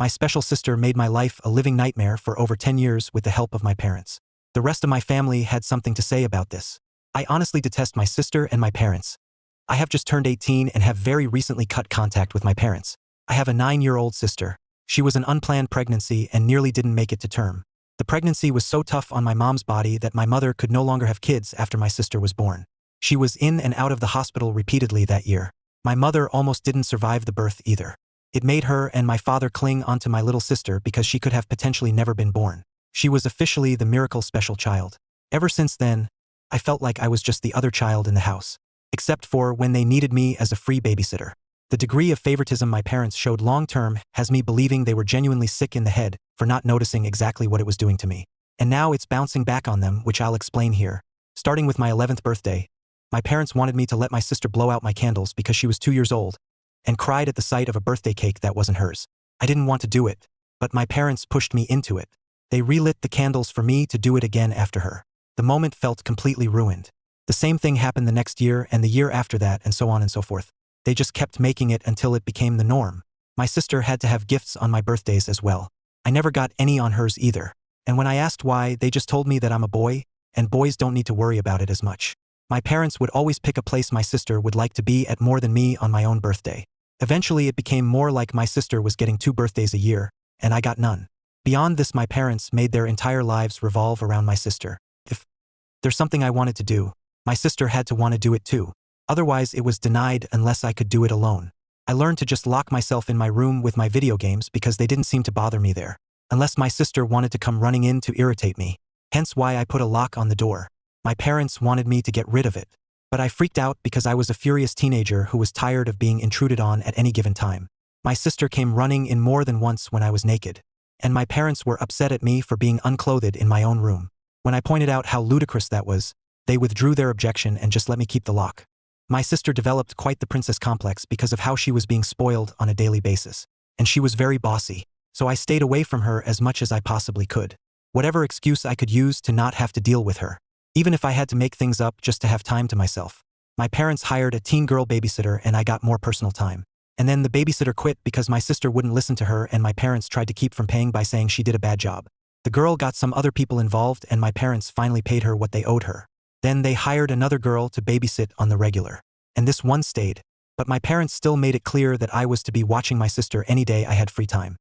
My special sister made my life a living nightmare for over 10 years with the help of my parents. The rest of my family had something to say about this. I honestly detest my sister and my parents. I have just turned 18 and have very recently cut contact with my parents. I have a 9-year-old sister. She was an unplanned pregnancy and nearly didn't make it to term. The pregnancy was so tough on my mom's body that my mother could no longer have kids after my sister was born. She was in and out of the hospital repeatedly that year. My mother almost didn't survive the birth either. It made her and my father cling onto my little sister because she could have potentially never been born. She was officially the miracle special child. Ever since then, I felt like I was just the other child in the house. Except for when they needed me as a free babysitter. The degree of favoritism my parents showed long-term has me believing they were genuinely sick in the head for not noticing exactly what it was doing to me. And now it's bouncing back on them, which I'll explain here. Starting with my 11th birthday, my parents wanted me to let my sister blow out my candles because she was 2 years old, and cried at the sight of a birthday cake that wasn't hers. I didn't want to do it, but my parents pushed me into it. They relit the candles for me to do it again after her. The moment felt completely ruined. The same thing happened the next year and the year after that, and so on and so forth. They just kept making it until it became the norm. My sister had to have gifts on my birthdays as well. I never got any on hers either. And when I asked why, they just told me that I'm a boy, and boys don't need to worry about it as much. My parents would always pick a place my sister would like to be at more than me on my own birthday. Eventually it became more like my sister was getting 2 birthdays a year, and I got none. Beyond this, my parents made their entire lives revolve around my sister. If there's something I wanted to do, my sister had to want to do it too. Otherwise, it was denied unless I could do it alone. I learned to just lock myself in my room with my video games because they didn't seem to bother me there. Unless my sister wanted to come running in to irritate me. Hence why I put a lock on the door. My parents wanted me to get rid of it. But I freaked out because I was a furious teenager who was tired of being intruded on at any given time. My sister came running in more than once when I was naked. And my parents were upset at me for being unclothed in my own room. When I pointed out how ludicrous that was, they withdrew their objection and just let me keep the lock. My sister developed quite the princess complex because of how she was being spoiled on a daily basis. And she was very bossy, so I stayed away from her as much as I possibly could. Whatever excuse I could use to not have to deal with her. Even if I had to make things up just to have time to myself. My parents hired a teen girl babysitter and I got more personal time. And then the babysitter quit because my sister wouldn't listen to her and my parents tried to keep from paying by saying she did a bad job. The girl got some other people involved and my parents finally paid her what they owed her. Then they hired another girl to babysit on the regular. And this one stayed. But my parents still made it clear that I was to be watching my sister any day I had free time.